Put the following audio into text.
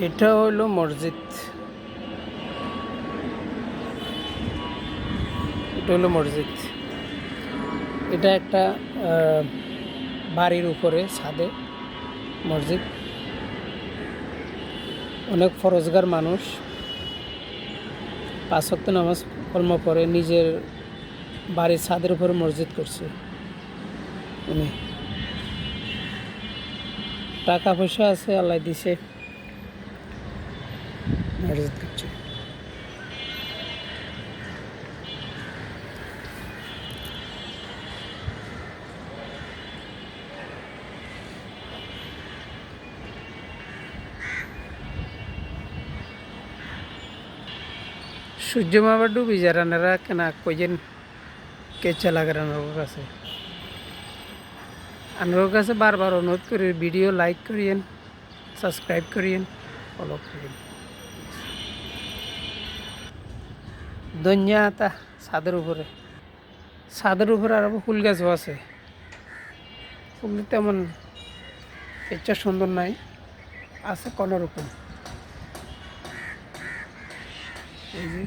এটা হলো মসজিদ। এটা হলো মসজিদ। এটা একটা বাড়ির উপরে ছাদে মসজিদ। অনেক ফরজগার মানুষ 5 ওয়াক্ত নামাজ কলমা পড়ে নিজের বাড়ির ছাদের উপরে মসজিদ করছে। উনি টাকা পয়সা আছে, আল্লাহ দিছে, মসজিদ করছে। সূর্য মামা ডুবি যারা কেনা কইছেন কেচা লাগার কাছে আনার কাছে বারবার অনুরোধ করি, ভিডিও লাইক করিয়েন, সাবস্ক্রাইব করিয়েন, ফলো করিয়েন। ধনিয়া আতা ছাদের উপরে আর ফুল গাছও আছে। ফুল তেমন ইচ্ছা সুন্দর নাই, আছে কোনোরকম। এই যে